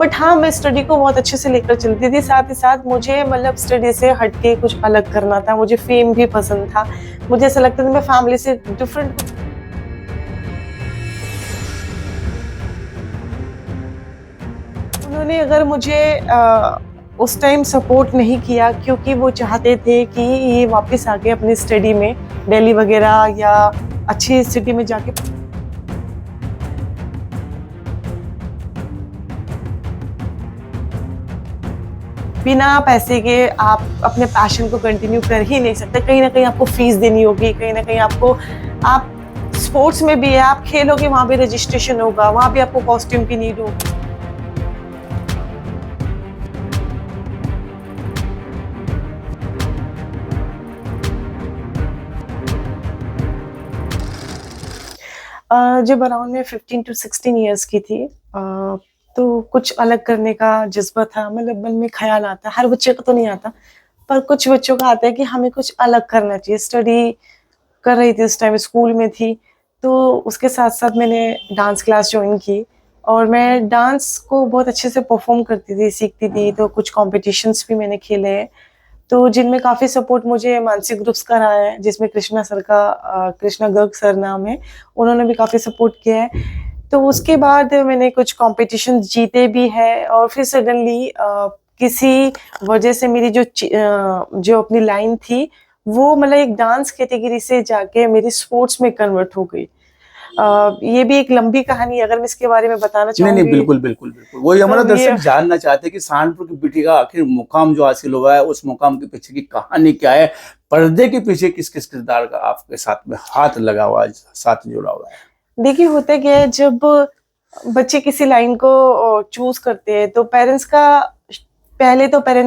But हाँ, मैं study को बहुत अच्छे से लेकर चलती थी। साथ ही साथ मुझे मतलब स्टडी से हट के कुछ अलग करना था। मुझे फेम भी पसंद था। मुझे ऐसा लगता था मैं फैमिली से डिफरेंट। उन्होंने अगर मुझे उस टाइम सपोर्ट नहीं किया, क्योंकि वो चाहते थे कि ये वापस आके अपनी स्टडी में दिल्ली वगैरह या अच्छी सिटी में जाके बिना पैसे के आप अपने पैशन को कंटिन्यू कर ही नहीं सकते। कहीं ना कहीं आपको फीस देनी होगी, कहीं ना कहीं आपको, आप स्पोर्ट्स में भी है, आप खेलोगे वहाँ भी रजिस्ट्रेशन होगा, वहाँ भी आपको कॉस्ट्यूम की नीड होगी। जब अराउंड में 15 to 16 ईयर्स की थी, तो कुछ अलग करने का जज्बा था। मतलब मन में ख्याल आता, हर बच्चे को तो नहीं आता, पर कुछ बच्चों का आता है कि हमें कुछ अलग करना चाहिए। स्टडी कर रही थी, उस टाइम स्कूल में थी, तो उसके साथ साथ मैंने डांस क्लास ज्वाइन की और मैं डांस को बहुत अच्छे से परफॉर्म करती थी, सीखती थी। तो कुछ कॉम्पिटिशन्स भी मैंने खेले हैं, तो जिनमें काफ़ी सपोर्ट मुझे मानसी ग्रुप्स का रहा है, जिसमें कृष्णा सर का, कृष्णा गर्ग सर नाम है, उन्होंने भी काफ़ी सपोर्ट किया है। तो उसके बाद मैंने कुछ कॉम्पिटिशन जीते भी है और फिर सडनली किसी वजह से मेरी जो अपनी लाइन थी, वो मतलब एक डांस कैटेगरी से जाके मेरी स्पोर्ट्स में कन्वर्ट हो गई। ये भी एक लंबी कहानी है, अगर मैं इसके बारे में बताना नहीं नहीं, चाहूंगी बिल्कुल बिल्कुल बिल्कुल, वही हमारा तो ये दर्शक जानना चाहते हैं कि सहारनपुर की बेटी का आखिर मुकाम जो हासिल हुआ है, उस मुकाम के पीछे की कहानी क्या है, पर्दे के पीछे किस किस किरदार का आपके साथ में हाथ लगा हुआ है, साथ जुड़ा हुआ है। देखिए, होता क्या है, जब बच्चे किसी लाइन को चूज करते हैं तो पेरेंट्स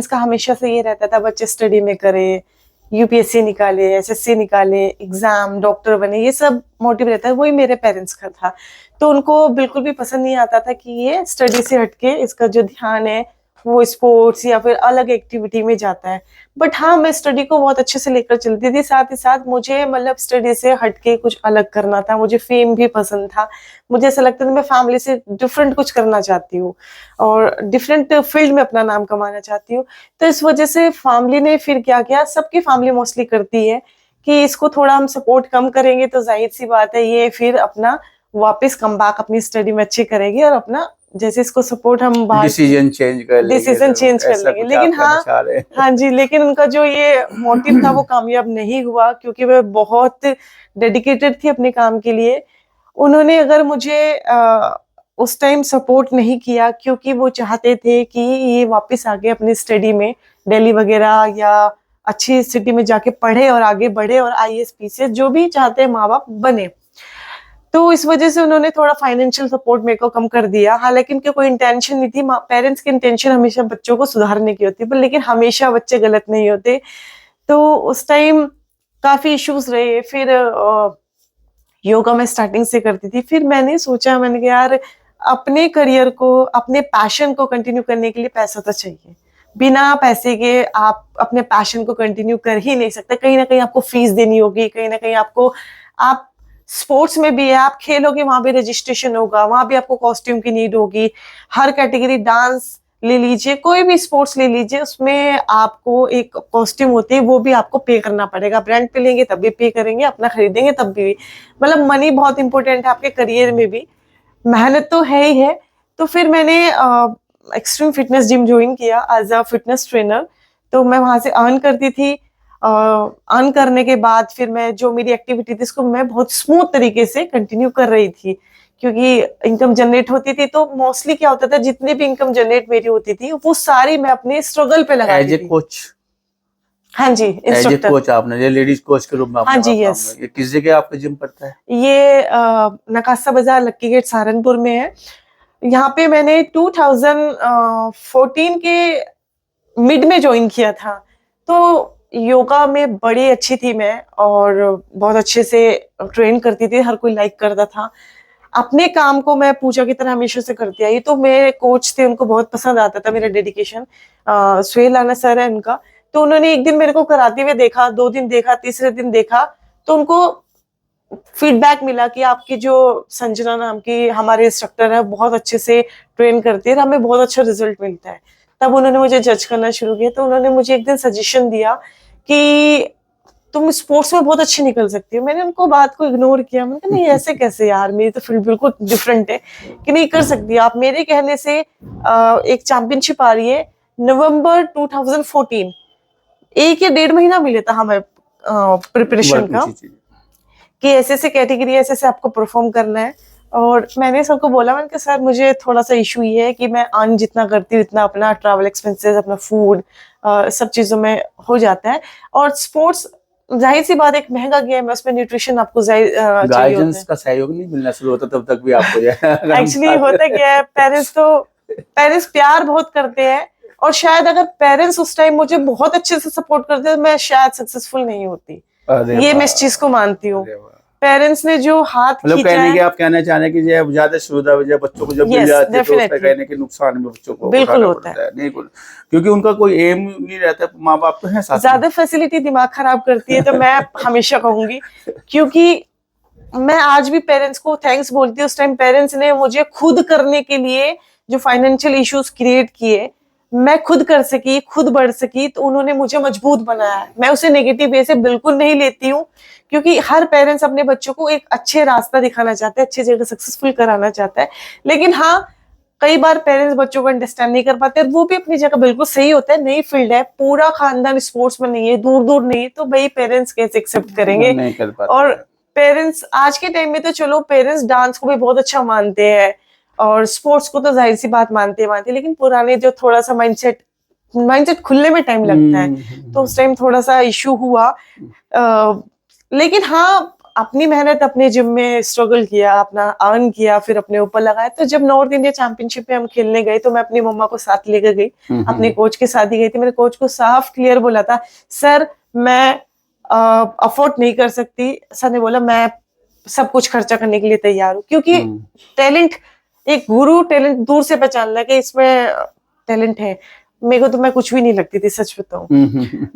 का हमेशा से ये रहता था बच्चे स्टडी में करे, यूपीएससी निकाले, एसएससी निकाले, एग्जाम, डॉक्टर बने, ये सब मोटिव रहता है। वही मेरे पेरेंट्स का था। तो उनको बिल्कुल भी पसंद नहीं आता था कि ये स्टडी से हटके इसका जो ध्यान है वो स्पोर्ट्स या फिर अलग एक्टिविटी में जाता है। बट हाँ, मैं स्टडी को बहुत अच्छे से लेकर चलती थी। साथ ही साथ मुझे मतलब स्टडी से हटके कुछ अलग करना था। मुझे फेम भी पसंद था। मुझे ऐसा लगता था मैं फैमिली से डिफरेंट कुछ करना चाहती हूँ और डिफरेंट फील्ड में अपना नाम कमाना चाहती हूँ। तो इस वजह से फैमिली ने फिर क्या किया, सबकी फैमिली मोस्टली करती है कि इसको थोड़ा हम सपोर्ट कम करेंगे तो जाहिर सी बात है ये फिर अपना वापस कम बैक अपनी स्टडी में अच्छी करेगी और अपना जैसे इसको सपोर्ट हम बाहर डिसीजन चेंज कर लेंगे, डिसीजन चेंज कर ऐसा लेंगे। कुछ लेकिन आप कहना हाँ, चाह रहे हाँ जी, लेकिन उनका जो ये मोटिव था वो कामयाब नहीं हुआ, क्योंकि मैं बहुत डेडिकेटेड थी अपने काम के लिए। उन्होंने अगर मुझे उस टाइम सपोर्ट नहीं किया, क्योंकि वो चाहते थे कि ये वापस आके अपनी स्टडी में दिल्ली वगैरह या अच्छी सिटी में जाके पढ़े और आगे बढ़े और आईएएस पीसीएस जो भी चाहते हैं माँ बाप बने। तो इस वजह से उन्होंने थोड़ा फाइनेंशियल सपोर्ट मेरे को कम कर दिया। हालांकि उनकी कोई इंटेंशन नहीं थी, पेरेंट्स की इंटेंशन हमेशा बच्चों को सुधारने की होती है, पर लेकिन हमेशा बच्चे गलत नहीं होते। तो उस टाइम काफी इश्यूज रहे। फिर योगा मैं स्टार्टिंग से करती थी। फिर मैंने सोचा, मैंने कहा यार, अपने करियर को, अपने पैशन को कंटिन्यू करने के लिए पैसा तो चाहिए। बिना पैसे के आप अपने पैशन को कंटिन्यू कर ही नहीं सकते। कहीं ना कहीं आपको फीस देनी होगी, कहीं ना कहीं आपको, आप स्पोर्ट्स में भी है, आप खेलोगे वहां भी रजिस्ट्रेशन होगा, वहां भी आपको कॉस्ट्यूम की नीड होगी। हर कैटेगरी, डांस ले लीजिए, कोई भी स्पोर्ट्स ले लीजिए, उसमें आपको एक कॉस्ट्यूम होती है, वो भी आपको पे करना पड़ेगा। ब्रांड पे लेंगे तब भी पे करेंगे, अपना खरीदेंगे तब भी। मतलब मनी बहुत इंपॉर्टेंट है आपके करियर में भी, मेहनत तो है ही है। तो फिर मैंने एक्सट्रीम फिटनेस जिम ज्वाइन किया एज अ फिटनेस ट्रेनर। तो मैं वहां से अर्न करती थी। अर्न करने के बाद फिर मैं जो मेरी एक्टिविटी थी उसको मैं बहुत स्मूथ तरीके से कंटिन्यू कर रही थी, क्योंकि इनकम जनरेट होती थी। तो मोस्टली क्या होता था, जितनी भी इनकम जनरेट मेरी होती थी वो सारी मैं अपने स्ट्रगल पे हैं। एज लगाती ए थी। कोच, हाँ जी, एज ए इंस्ट्रक्टर। कोच आपने, ये लेडीज कोच के रूप में हाँ आपने जी, वहाँ काम यस। किया। ये किस जगह आपका जिम पड़ता है? ये नकासा बाजार, लक्की गेट, सहारनपुर में है। यहाँ पे मैंने 2014 के मिड में ज्वाइन किया था। तो योगा में बड़ी अच्छी थी मैं और बहुत अच्छे से ट्रेन करती थी, हर कोई लाइक करता था। अपने काम को मैं पूजा की तरह हमेशा से करती आई। तो मेरे कोच थे, उनको बहुत पसंद आता था मेरा डेडिकेशन। सुहेल आना सर है उनका। तो उन्होंने एक दिन मेरे को कराते हुए देखा, 2 दिन देखा, तीसरे दिन देखा, तो उनको फीडबैक मिला कि आपकी जो संजना नाम की हमारे इंस्ट्रक्टर है बहुत अच्छे से ट्रेन करती है और हमें बहुत अच्छा रिजल्ट मिलता है। तब उन्होंने मुझे जज करना शुरू किया, तो उन्होंने मुझे एक दिन सजेशन दिया कि तुम स्पोर्ट्स में बहुत अच्छी निकल सकती हो। मैंने उनको बात को इग्नोर किया, मैंने कहा नहीं ऐसे कैसे यार, मेरी तो फील्ड बिल्कुल डिफरेंट है कि नहीं कर सकती आप। मेरे कहने से एक चैंपियनशिप आ रही है नवंबर 2014, 1 या 1.5 महीना मिले था हमें प्रिपरेशन का कि ऐसे ऐसे कैटेगरी ऐसे ऐसे आपको परफॉर्म करना है। और मैंने सबको बोला, मैंने कहा सर मुझे थोड़ा सा इशू ये है कि मैं अर्न जितना करती हूँ इतना अपना ट्रैवल एक्सपेंसेस, अपना फूड, सब चीजों में हो जाता है। और स्पोर्ट्स जाहिर सी बात एक महंगा गेम है, उसमें न्यूट्रिशन आपको चाहिए होता गाइडेंस है। का सहयोग नहीं मिलना शुरू होता तब तक भी आपको एक्चुअली होता क्या है, पेरेंट्स प्यार बहुत करते हैं और शायद अगर पेरेंट्स उस टाइम मुझे बहुत अच्छे से सपोर्ट करते तो मैं शायद सक्सेसफुल नहीं होती। ये मैं इस चीज को मानती हूँ। पेरेंट्स ने जो हाथ मतलब खींचा कहने है, के आप कहना चाहने की जो ज्यादा सुविधा वजह बच्चों को जब मिल Yes, जाती है तो उसका definitely. कहने के नुकसान भी बच्चों को बिल्कुल उठाना होता पड़ता है। नहीं क्योंकि उनका कोई एम नहीं रहता, माँ बाप तो है साथ में। ज्यादा फैसिलिटी दिमाग खराब करती है, तो मैं हमेशा कहूंगी, क्योंकि मैं आज भी पेरेंट्स को थैंक्स बोलती हूँ। उस टाइम पेरेंट्स ने मुझे खुद करने के लिए जो फाइनेंशियल इश्यूज क्रिएट किए, मैं खुद कर सकी, खुद बढ़ सकी, तो उन्होंने मुझे मजबूत बनाया है। मैं उसे नेगेटिव वे से बिल्कुल नहीं लेती हूँ, क्योंकि हर पेरेंट्स अपने बच्चों को एक अच्छे रास्ता दिखाना चाहता है, अच्छी जगह सक्सेसफुल कराना चाहता है। लेकिन हाँ, कई बार पेरेंट्स बच्चों को अंडरस्टैंड नहीं कर पाते, वो भी अपनी जगह बिल्कुल सही होता है। नई फील्ड है, पूरा खानदान स्पोर्ट्स में नहीं है, दूर दूर नहीं है, तो भाई पेरेंट्स कैसे एक्सेप्ट करेंगे। नहीं कर पाते। और पेरेंट्स आज के टाइम में तो चलो पेरेंट्स डांस को भी बहुत अच्छा मानते हैं और स्पोर्ट्स को तो जाहिर सी बात मानते हैं, लेकिन पुराने जो थोड़ा सा माइंडसेट खुलने में टाइम लगता है, तो उस टाइम थोड़ा सा इशू हुआ। लेकिन हाँ, अपनी मेहनत अपने जिम में स्ट्रगल किया, अपना अर्न किया, फिर अपने ऊपर लगाया। तो जब नॉर्थ इंडिया चैंपियनशिप में हम खेलने गए तो मैं अपनी मम्मा को साथ लेकर गई, अपने कोच के साथ ही गई थी। मेरे कोच को साफ क्लियर बोला था, सर मैं अफोर्ड नहीं कर सकती। सर ने बोला मैं सब कुछ खर्चा करने के लिए तैयार हूँ, क्योंकि टैलेंट, एक गुरु टैलेंट दूर से पहचान लिया कि इसमें टैलेंट है। मेरे को तो मैं कुछ भी नहीं लगती थी, सच बताऊं।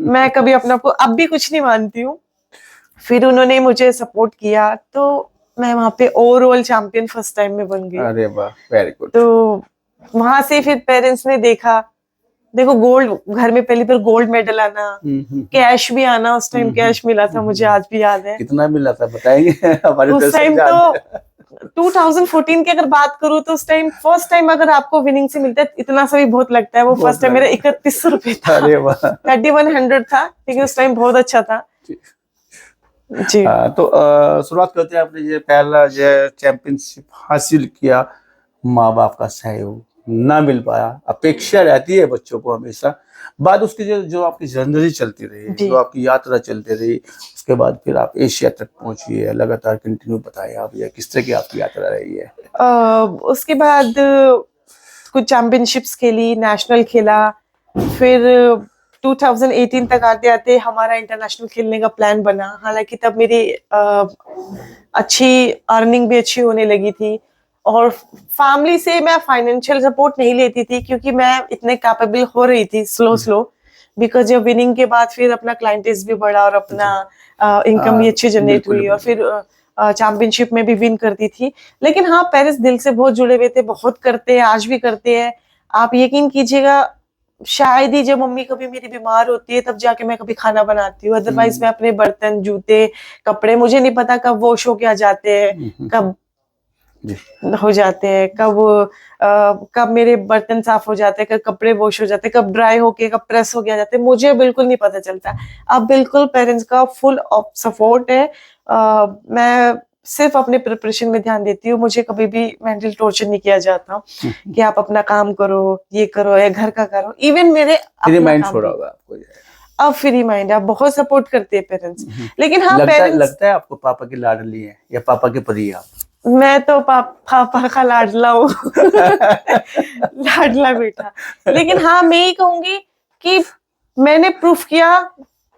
मैं कभी अपने आप को अब भी कुछ नहीं मानती हूँ। फिर उन्होंने मुझे सपोर्ट किया, तो मैं वहां पे ओवरऑल चैंपियन फर्स्ट टाइम में बन गई। अरे वाह, वेरी गुड। तो वहां से फिर पेरेंट्स ने देखा, देखो गोल्ड, घर में पहली बार गोल्ड मेडल आना, कैश भी आना। उस टाइम कैश मिला था, मुझे आज भी याद है। कितना मिला था बताएंगे हमारे उस टाइम तो 2014 की अगर बात करूँ तो उस टाइम फर्स्ट टाइम अगर आपको विनिंग से मिलता है इतना सा भी बहुत लगता है। वो फर्स्ट टाइम मेरा 3100 रुपए था। अरे वाह, 3100 था, लेकिन उस टाइम बहुत अच्छा था जी। तो शुरुआत करते हैं। आपने ये पहला जो चैंपियनशिप हासिल किया, माँ बाप का सहयोग ना मिल पाया, अपेक्षा रहती है बच्चों को हमेशा। बाद उसकी जो आपकी जर्नी चलती रही, जो आपकी यात्रा चलती रही, उसके बाद फिर आप एशिया तक पहुंची है, लगातार कंटिन्यू बताएं आप ये किस तरह की आपकी यात्रा रही है। उसके बाद कुछ चैंपियनशिप्स खेली, नेशनल खेला, फिर 2018 तक आते आते हमारा इंटरनेशनल खेलने का प्लान बना। हालांकि तब मेरी अच्छी अर्निंग भी अच्छी होने लगी थी और फैमिली से मैं फाइनेंशियल सपोर्ट नहीं लेती थी, क्योंकि मैं इतने कैपेबल हो रही थी स्लो बिकॉज जब विनिंग के बाद फिर अपना क्लाइंटेज भी बढ़ा और अपना इनकम भी अच्छी जनरेट हुई और फिर चैंपियनशिप में भी विन करती थी। लेकिन हाँ, पेरेंट्स दिल से बहुत जुड़े हुए थे, बहुत करते हैं, आज भी करते हैं। आप यकीन कीजिएगा, शायद ही जब मम्मी कभी मेरी बीमार होती है तब जाके मैं कभी खाना बनाती हूँ, अदरवाइज मैं अपने बर्तन, जूते, कपड़े, मुझे नहीं पता कब वॉश होके आ जाते हैं, कब हो जाते हैं, कब मेरे बर्तन साफ हो जाते हैं, कब कपड़े वॉश हो जाते हैं, कब ड्राई होके, कब प्रेस हो गया जाते हैं, मुझे बिल्कुल नहीं पता चलता। अब बिल्कुल पेरेंट्स का फुल सपोर्ट है। मैं सिर्फ अपने प्रिपरेशन में ध्यान देती हूँ, मुझे कभी भी मेंटल टॉर्चर नहीं किया जाता कि आप अपना काम करो, ये करो या घर का करो। इवन मेरे फ्री माइंड छोड़ा होगा आपको, अब फ्री माइंड है, बहुत सपोर्ट करते हैं पेरेंट्स। लेकिन हाँ, लगता है आपको पापा की लाडली है या पापा के परी आप? मैं तो पापा का लाडला हूँ लाडला बेटा। लेकिन हाँ, मैं ही कहूंगी कि मैंने प्रूफ किया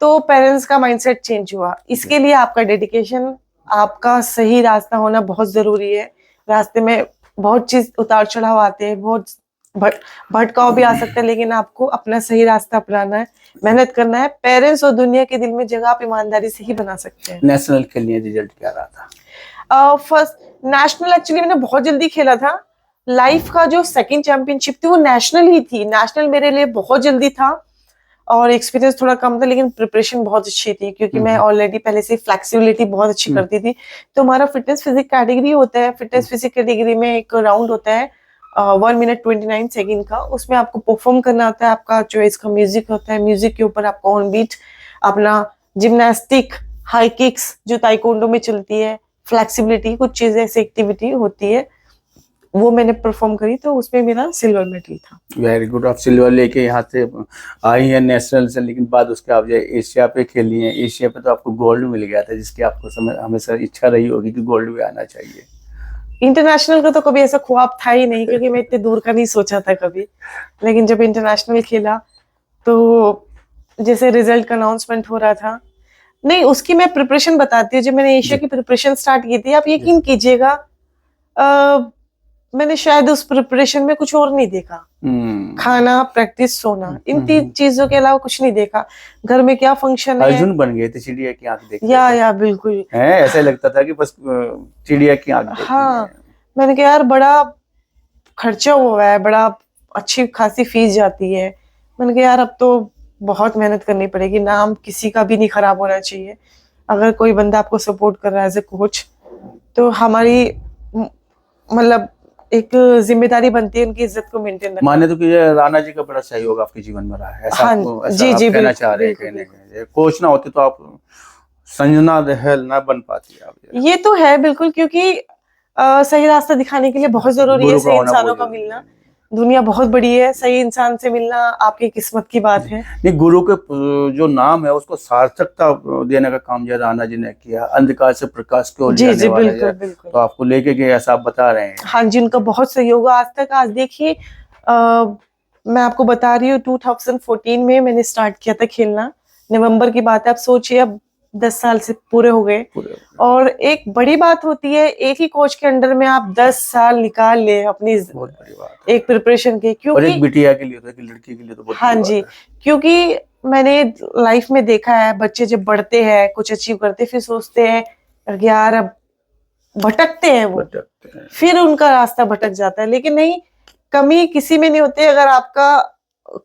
तो पेरेंट्स का माइंडसेट चेंज हुआ। इसके लिए आपका डेडिकेशन, आपका सही रास्ता होना बहुत जरूरी है। रास्ते में बहुत चीज उतार चढ़ाव आते हैं, बहुत भटकाव भी आ सकता है, लेकिन आपको अपना सही रास्ता अपनाना है, मेहनत करना है। पेरेंट्स और दुनिया के दिल में जगह आप ईमानदारी से ही बना सकते हैं। नेशनल खेलने रिजल्ट क्या रहा था? फर्स्ट नेशनल एक्चुअली मैंने बहुत जल्दी खेला था। लाइफ का जो सेकंड चैंपियनशिप थी वो नेशनल ही थी। नेशनल मेरे लिए बहुत जल्दी था और एक्सपीरियंस थोड़ा कम था, लेकिन प्रिपरेशन बहुत अच्छी थी क्योंकि मैं ऑलरेडी पहले से फ्लेक्सिबिलिटी बहुत अच्छी करती थी। तो हमारा फिटनेस फिजिक कैटेगरी होता है, फिटनेस फिजिक कैटेगरी में एक राउंड होता है 1 मिनट 29 सेकेंड का। उसमें आपको परफॉर्म करना होता है, आपका चॉइस का म्यूजिक होता है, म्यूजिक के ऊपर आपको ऑन बीट अपना जिम्नास्टिक, हाई किक्स जो ताइक्वांडो में चलती है, फ्लेक्सिबिलिटी, कुछ चीजें ऐसी एक्टिविटी होती है, वो मैंने परफॉर्म करी, तो उसमें मेरा सिल्वर मेडल था। Very good. आप सिल्वर लेके यहाँ से आई हैं नेशनल से, लेकिन बाद उसके आप जो एशिया पे खेली हैं, एशिया पे तो आपको गोल्ड मिल गया था, जिसकी आपको हमेशा इच्छा रही होगी कि गोल्ड भी आना चाहिए। इंटरनेशनल का तो कभी ऐसा ख्वाब था ही नहीं, क्योंकि मैं इतने दूर का नहीं सोचा था कभी। लेकिन जब इंटरनेशनल खेला तो जैसे रिजल्ट का अनाउंसमेंट हो रहा था, नहीं उसकी मैं प्रिपरेशन बताती हूँ। जब मैंने एशिया की प्रिपरेशन स्टार्ट की थी, आप यकीन कीजिएगा मैंने शायद उस प्रिपरेशन में कुछ और नहीं देखा। खाना, प्रैक्टिस, सोना, इन 3 चीजों के अलावा कुछ नहीं देखा। घर में क्या फंक्शन है, अर्जुन बन गए थे चिड़िया की आंख देख या बिल्कुल है, ऐसा लगता था कि बस चिड़िया की आंख देखनी है। हाँ, मैंने कहा यार बड़ा खर्चा हुआ है, बड़ा अच्छी खासी फीस जाती है। मैंने कहा यार अब तो बहुत मेहनत करनी पड़ेगी, नाम किसी का भी नहीं खराब होना चाहिए। अगर कोई बंदा आपको सपोर्ट कर रहा है एज ए कोच, तो हमारी मतलब एक जिम्मेदारी बनती है उनकी इज्जत को मेंटेन रखना। माने तो कि ये राणा जी का बड़ा सहयोग आपके जीवन में रहा है, ऐसा हाँ, ऐसा जी, आप जी, कहना बिल्कुल, चाह रहे हैं? बिल्कुल, कहने के कोच ना होते तो आप संजना दहल ना बन पाती आप। ये तो है बिल्कुल, क्योंकि सही रास्ता दिखाने के लिए बहुत जरूरी है गुरु का सही होना इंसानों बहुत का जरूरी मिलना। है। दुनिया बहुत बड़ी है, सही इंसान से मिलना आपकी किस्मत की बात है। नहीं, गुरु के जो नाम है उसको सार्थकता देने का काम जो राणा जी ने किया, अंधकार से प्रकाश की ओर ले जी, जाने जी, वाला बिल्कुल, है, बिल्कुल। तो आपको लेके गए ऐसा आप बता रहे हैं। हाँ जी, उनका बहुत सहयोग है आज तक। आज देखिए मैं आपको बता रही हूँ 2014 में मैंने स्टार्ट किया था खेलना, नवंबर की बात है। आप सोचिए अब 10 साल से पूरे हो गए। और एक बड़ी बात होती है, एक ही कोच के अंडर में आप 10 साल निकाल ले अपनी बहुत बड़ी बात है। एक प्रिपरेशन के, और क्योंकि एक बिटिया के लिए तो, एक लड़की के लिए तो बहुत हाँ बड़ी जी, बात है। क्योंकि मैंने लाइफ में देखा है बच्चे जब बढ़ते हैं, कुछ अचीव करते, फिर सोचते हैं कि यार अब भटकते हैं वो, फिर उनका रास्ता भटक जाता है। लेकिन नहीं, कमी किसी में नहीं होती अगर आपका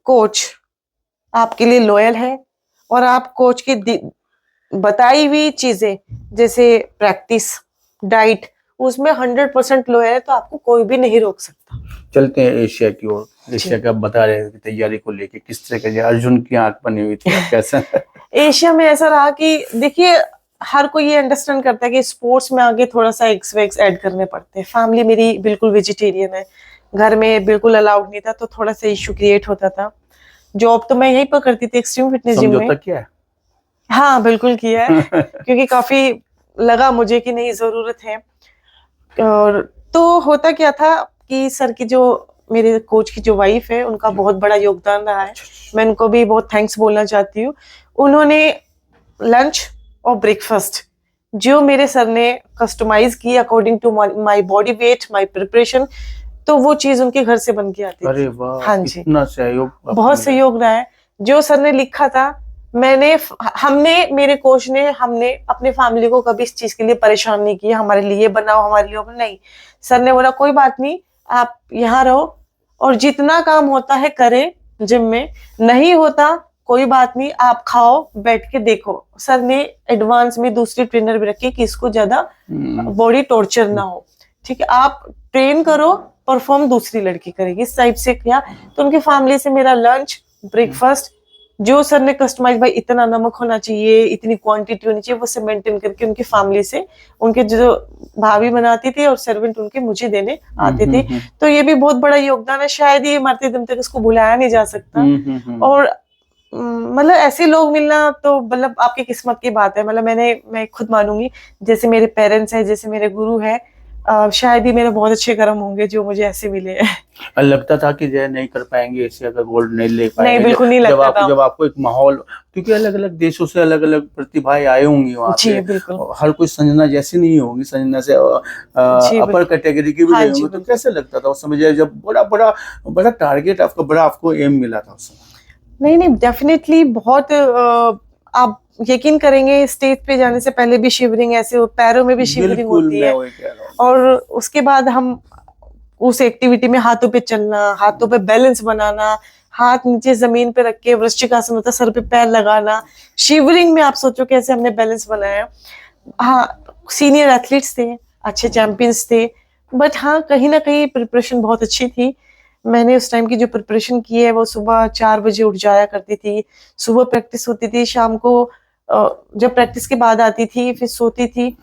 कोच आपके लिए लॉयल है और आप कोच की बताई हुई चीजें जैसे प्रैक्टिस, डाइट, उसमें 100% लॉयल है, तो आपको कोई भी नहीं रोक सकता। चलते हैं एशिया की ओर। एशिया का बता रहे थे तैयारी को लेके किस तरह का अर्जुन की आंख बनी हुई थी, कैसा? एशिया में ऐसा रहा कि देखिए हर कोई ये अंडरस्टैंड करता है कि स्पोर्ट्स में आगे थोड़ा सा एग्स वैग्स ऐड करने पड़ते हैं। फैमिली मेरी बिल्कुल वेजिटेरियन है, घर में बिल्कुल अलाउड नहीं था, तो थोड़ा सा इशू क्रिएट होता था। जॉब तो मैं यहीं पर करती थी एक्सट्रीम फिटनेस जिम में। समझौता किया है? हाँ बिल्कुल किया है क्योंकि काफी लगा मुझे कि नहीं जरूरत है। और तो होता क्या था कि सर की जो मेरे कोच की जो वाइफ है, उनका बहुत बड़ा योगदान रहा है। मैं उनको भी बहुत थैंक्स बोलना चाहती हूँ। उन्होंने लंच और ब्रेकफास्ट जो मेरे सर ने कस्टमाइज की according to my body weight, my preparation, तो वो चीज उनके घर से बन के आती थी। अरे वाह, हाँ जी, इतना सहयोग, बहुत सहयोग रहा है। जो सर ने लिखा था, मेरे कोच ने, हमने अपने फैमिली को कभी इस चीज के लिए परेशान नहीं किया, हमारे लिए बनाओ, हमारे लिए नहीं। सर ने बोला कोई बात नहीं, आप यहाँ रहो और जितना काम होता है करें, जिम में नहीं होता कोई बात नहीं, आप खाओ बैठ के देखो। सर ने एडवांस में दूसरी ट्रेनर भी रखी कि इसको ज्यादा बॉडी टॉर्चर ना हो, ठीक है, आप ट्रेन करो, परफॉर्म दूसरी लड़की करेगी, इस टाइप से किया। तो उनकी फैमिली से मेरा लंच, ब्रेकफास्ट जो सर ने कस्टमाइज, भाई इतना नमक होना चाहिए, इतनी क्वांटिटी होनी चाहिए, वो सब मेंटेन करके उनकी फैमिली से, उनके जो भाभी बनाती थी और सर्वेंट उनके मुझे देने आते थे। तो ये भी बहुत बड़ा योगदान है, शायद ये मरते दम तक इसको भुलाया नहीं जा सकता। और मतलब ऐसे लोग मिलना तो मतलब आपकी किस्मत की बात है। मतलब मैं खुद मानूंगी, जैसे मेरे पेरेंट्स हैं, जैसे मेरे गुरु है, शायद ही मेरे बहुत अच्छे कर्म होंगे जो मुझे ऐसे मिले हैं। लगता था कि जो है नहीं कर पाएंगे ऐसे, अगर गोल्ड नहीं ले नहीं, पाएंगे? बिल्कुल नहीं लगता था। जब आपको एक माहौल, क्योंकि अलग अलग देशों से अलग अलग प्रतिभाएं आई होंगी वहाँ जी पे, बिल्कुल। हर कोई संजना जैसी नहीं होगी, संजना से जी अपर बिल्कुल। कैटेगरी की भी हाँ नहीं जी होंगी। तो बिल्कुल। कैसे लगता था उस समय, जब बड़ा बड़ा बड़ा टारगेट आपका, बड़ा आपको एम मिला था उस समय? नहीं नहीं, डेफिनेटली बहुत आप यकीन करेंगे स्टेज पे जाने से पहले भी शिवरिंग ऐसे पैरों में भी शिवरिंग बिल्कुल, होती मैं है। वही कह रहा हूँ। और उसके बाद हम उस एक्टिविटी में हाथों पे चलना, हाथों पे बैलेंस बनाना, हाथ नीचे जमीन पे रख के वृश्चिकासन होता है, सर पे पैर लगाना, शिवरिंग में आप सोचो कैसे हमने बैलेंस बनाया। हाँ, सीनियर एथलीट्स थे, अच्छे चैंपियंस थे, बट हाँ कहीं ना कहीं प्रिपरेशन बहुत अच्छी थी। मैंने उस टाइम की जो प्रिपरेशन की है वो सुबह 4 बजे उठ जाया करती थी। सुबह प्रैक्टिस होती थी, शाम को जब प्रैक्टिस के बाद आती थी फिर सोती थी,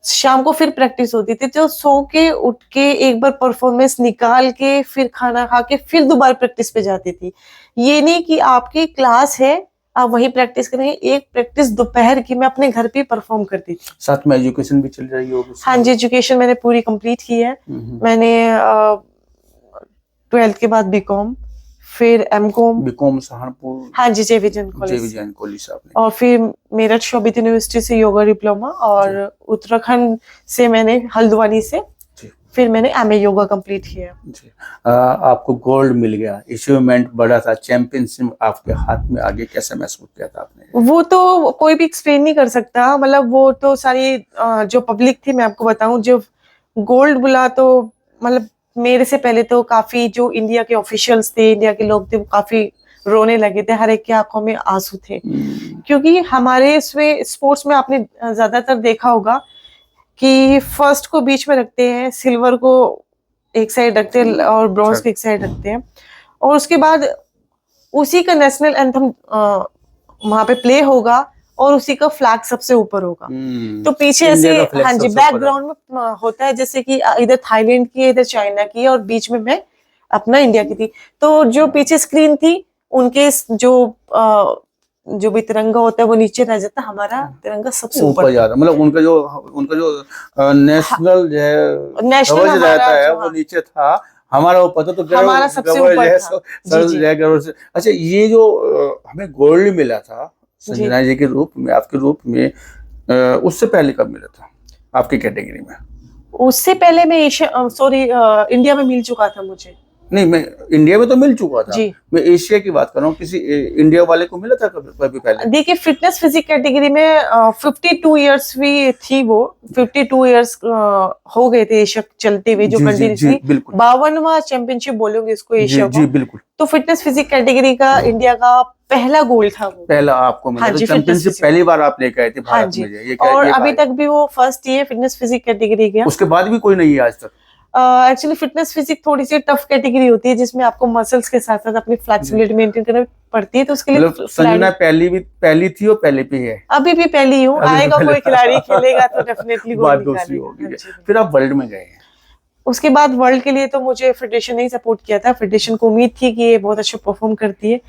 शाम को फिर प्रैक्टिस होती थी। तो सो के उठ के एक बार परफॉर्मेंस निकाल के फिर खाना खा के फिर दोबारा प्रैक्टिस पे जाती थी। ये नहीं कि आपकी क्लास है आप वही प्रैक्टिस करेंगे, एक प्रैक्टिस दोपहर की मैं अपने घर पे परफॉर्म करती थी। साथ में एजुकेशन भी चल रही होगी? हाँ जी, एजुकेशन मैंने पूरी कंप्लीट की है। मैंने 12th के बाद बीकॉम, फिर एमकॉम। बीकॉम सहारनपुर? हाँ जी, जय विजयन जय कॉलेज। विजयन कॉलेज से आपने? और फिर मेरठ शोभित यूनिवर्सिटी से योगा डिप्लोमा, और उत्तराखंड से मैंने हल्द्वानी से जी। फिर मैंने एमए योगा कंप्लीट किया। जी। आपको गोल्ड मिल गया, अचीवमेंट बड़ा था, चैंपियनशिप आपके हाथ में आगे, कैसे महसूस किया था आपने? वो तो कोई भी एक्सप्लेन नहीं कर सकता, मतलब वो तो सारी जो पब्लिक थी, मैं आपको बताऊं, जो गोल्ड बुला तो मतलब मेरे से पहले तो काफी जो इंडिया के ऑफिशियल्स थे, इंडिया के लोग थे, वो काफी रोने लगे थे, हर एक की आंखों में आंसू थे। क्योंकि हमारे इसमें स्पोर्ट्स में आपने ज्यादातर देखा होगा कि फर्स्ट को बीच में रखते हैं, सिल्वर को एक साइड रखते हैं और ब्रॉन्ज को एक साइड रखते हैं, और उसके बाद उसी का नेशनल एंथम वहां पे प्ले होगा और उसी का फ्लैग सबसे ऊपर होगा। तो पीछे ऐसे, इंडिया का फ्लैग हाँ जी, सबसे ऊपर है। बैकग्राउंड में होता है जैसे कि इधर थाईलैंड की है, इधर चाइना की है, और बीच में मैं अपना इंडिया की थी। तो जो पीछे स्क्रीन थी उनके जो भी तिरंगा होता है वो नीचे रह जाता, हमारा तिरंगा सबसे ऊपर जाता, मतलब उनका जो नेशनल जो है नेशनल ध्वज हमारा रहता है जो, वो हाँ, नीचे था, हमारा वो पता तो हमारा सबसे गवर्नर ऊपर जो है था। सर जी, जो है गवर्नर से। अच्छा, ये जो हमें गोल्ड मिला था जी। संजना जी के रूप में, आपके रूप में, उससे पहले कब मिला था आपकी कैटेगरी में? उससे पहले मैं इंडिया में मिल चुका था मुझे। नहीं, मैं इंडिया में तो मिल चुका था, जी। मैं एशिया की बात कर रहा हूँ। किसी इंडिया वाले को मिला था कभी पहले? देखिए, फिटनेस फिजिक कैटेगरी में 52 इयर्स भी थी वो, 52 इयर्स हो गए थे एशिया चलते हुए, जो जी, जी, कंटिन्यूसली जी, बिल्कुल। 52वां चैंपियनशिप बोलोगे इसको एशिया जी, का। बिल्कुल। तो फिटनेस फिजिक कैटेगरी का इंडिया का पहला गोल्ड था वो। पहला आपको मिला हाँ था जी, चैंपियनशिप, फिटनेस पहली बार आप लेके आए थे हाँ भारत जी। में? ये और ये अभी कहा तक भी वो फर्स्ट ही है फिटनेस फिजिक कैटेगरी का। उसके बाद भी कोई नहीं है आज तक? एक्चुअली फिटनेस फिजिक थोड़ी सी टफ कैटेगरी होती है, जिसमें आपको मसल्स के साथ साथ अपनी फ्लेक्सिबिलिटी मेंटेन करना पड़ती है, तो उसके लिए मतलब संजना पहली थी और पहले भी है? अभी भी पहली हूँ। अभी तो आएगा पहले कोई खिलाड़ी खेलेगा तो डेफिनेटली गोल्ड बात दूसरी निकालेगा। होगी। हाँ जी। फिर आप वर्ल्ड में गए हैं। उसके बाद वर्ल्ड के लिए तो मुझे फेडरेशन ने ही सपोर्ट किया था। फेडरेशन को उम्मीद थी कि ये बहुत अच्छा परफॉर्म करती है,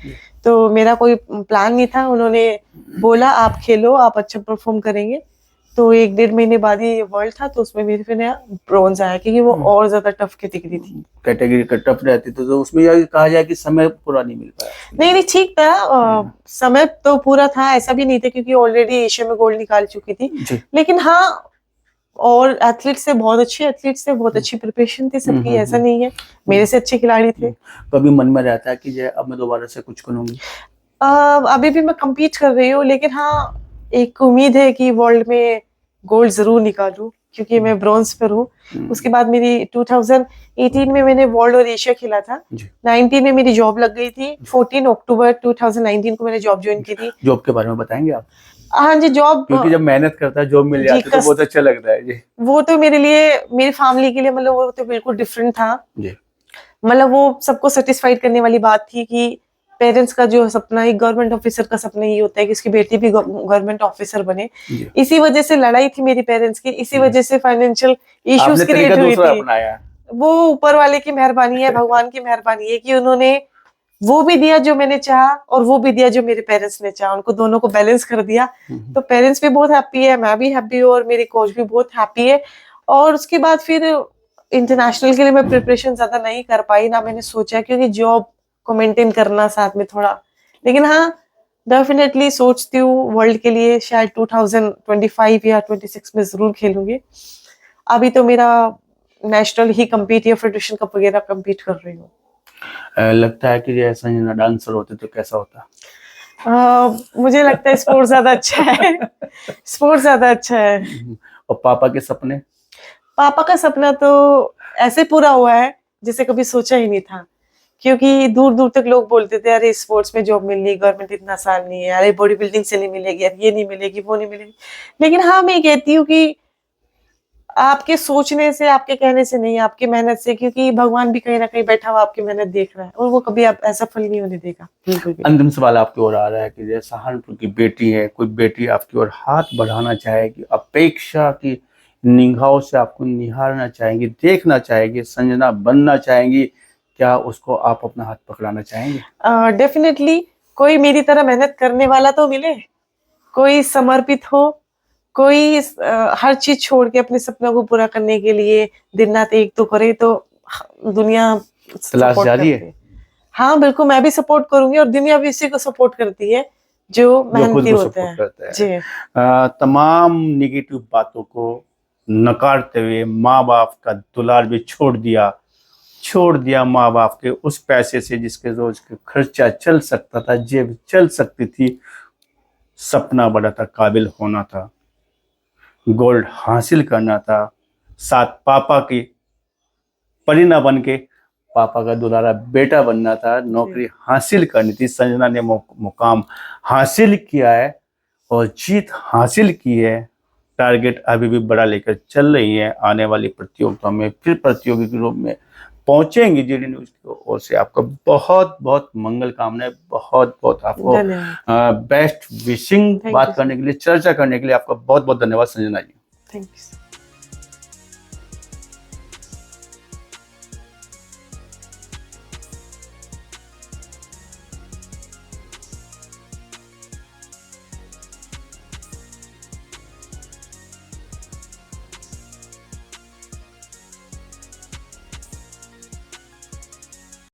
तो मेरा कोई प्लान नहीं था। उन्होंने बोला आप खेलो, आप अच्छा परफॉर्म करेंगे। तो 1-1.5 महीने बाद ही वर्ल्ड था, तो उसमें मेरे फिर ब्रॉन्ज आया, क्योंकि वो और ज्यादा टफ कैटेगरी थी। कैटेगरी टफ रहती तो उसमें यह कहा जाए कि समय पूरा नहीं मिल पाया? नहीं, ठीक था, समय तो पूरा था, ऐसा भी नहीं था, क्योंकि ऑलरेडी एशिया में गोल्ड निकाल चुकी थी। लेकिन हाँ, और एथलीट से बहुत अच्छी प्रिपरेशन थी सबकी, ऐसा नहीं है, मेरे से अच्छे खिलाड़ी थे। कभी मन में रहता है कि जो अब मैं दोबारा से कुछ करूंगी? अभी भी मैं compete कर रही हूँ, लेकिन हाँ, एक उम्मीद है कि वर्ल्ड में गोल्ड जरूर निकालूं, क्योंकि मैं ब्रॉन्ज पर हूँ। उसके बाद मेरी 2018 में मैंने वर्ल्ड और एशिया खेला था। 19 में मेरी जॉब लग गई थी। 14 अक्टूबर 2019 को मैंने जॉब ज्वाइन की थी। जॉब के बारे में बताएंगे आप? हाँ जी, जॉब, क्योंकि जब मेहनत करता है जॉब मिल जाती है तो बहुत अच्छा लगता है जी। वो तो मेरे लिए, मेरी फैमिली के लिए, मतलब वो तो बिल्कुल डिफरेंट था जी। मतलब वो सबको सेटिस्फाइड करने वाली बात थी कि पेरेंट्स का जो सपना, एक गवर्नमेंट ऑफिसर का सपना ये होता है कि उसकी बेटी भी गवर्नमेंट ऑफिसर बने। इसी वजह से लड़ाई थी मेरी पेरेंट्स की, इसी वजह से फाइनेंशियल इश्यूज क्रिएट हुई थी। वो ऊपर वाले की मेहरबानी है, भगवान की मेहरबानी है कि उन्होंने वो भी दिया जो मैंने चाहा और वो भी दिया जो मेरे पेरेंट्स ने चाहा, उनको दोनों को बैलेंस कर दिया। तो पेरेंट्स भी बहुत हैप्पी है, मैं भी हैप्पी हूँ और मेरी कोच भी बहुत हैप्पी है। और उसके बाद फिर इंटरनेशनल के लिए मैं प्रिपरेशन ज्यादा नहीं कर पाई, ना मैंने सोचा, क्योंकि जॉब को मेंटेन करना साथ में थोड़ा। लेकिन हाँ, डेफिनेटली सोचती हूँ वर्ल्ड के लिए शायद 2025 या 26 में जरूर खेलूंगी। अभी तो मेरा नेशनल ही कम्पीट या फेडरेशन कप वगैरह कम्पीट कर रही हूँ। लगता है कि ये संजना डांसर होते तो कैसा होता? मुझे लगता है स्पोर्ट ज्यादा अच्छा है। स्पोर्ट ज्यादा अच्छा है। और पापा के सपने? पापा का सपना तो ऐसे पूरा हुआ है जिसे कभी सोचा ही नहीं था, क्योंकि दूर दूर तक लोग बोलते थे अरे स्पोर्ट्स में जॉब मिलनी, गवर्नमेंट इतना आसान नहीं है, अरे बॉडी बिल्डिंग से नहीं मिलेगी, अब ये नहीं मिलेगी, वो नहीं मिलेगी। लेकिन हाँ, मैं कहती हूँ कि आपके सोचने से, आपके कहने से नहीं, आपकी मेहनत से, क्योंकि भगवान भी कहीं ना कहीं बैठा हुआ आपकी मेहनत देख रहा है, और वो कभी आप ऐसा फल नहीं होने देगा बिल्कुल भी। अंतिम सवाल आपकी ओर आ रहा है कि जैसे सहारनपुर की बेटी है, कोई बेटी आपकी ओर हाथ बढ़ाना चाहेगी, अपेक्षा की निगाहों से आपको निहारना चाहेंगी, देखना चाहेगी, संजना बनना चाहेंगी, क्या उसको आप अपना हाथ पकड़ाना चाहेंगे? डेफिनेटली कोई मेरी तरह मेहनत करने वाला तो मिले, कोई समर्पित हो, कोई हर चीज छोड़ के अपने सपनों को पूरा करने के लिए दिन रात एक तो करे, तो दुनिया तलाश सपोर्ट जारी करती है। हाँ बिल्कुल, मैं भी सपोर्ट करूंगी, और दुनिया भी इसी को सपोर्ट करती है जो जो खुद मेहनती को होते सपोर्ट हैं। करता है। जी, तमाम निगेटिव बातों को नकारते हुए माँ बाप का दुलार भी छोड़ दिया माँ बाप के उस पैसे से जिसके रोज के खर्चा चल सकता था, जेब चल सकती थी। सपना बड़ा था, काबिल होना था, गोल्ड हासिल करना था, साथ पापा की परी न बन के पापा का दुलारा बेटा बनना था, नौकरी हासिल करनी थी। संजना ने मुकाम हासिल किया है और जीत हासिल की है। टारगेट अभी भी बड़ा लेकर चल रही है। आने वाली प्रतियोगिता में फिर प्रतियोगी के रूप में पहुंचेंगी। जीडी न्यूज की ओर से आपका बहुत बहुत मंगल कामनाएं, बहुत बहुत आपको धन्यवाद। Best wishing. Thank बात you, करने के लिए, चर्चा करने के लिए आपका बहुत बहुत धन्यवाद संजना जी। Thank you.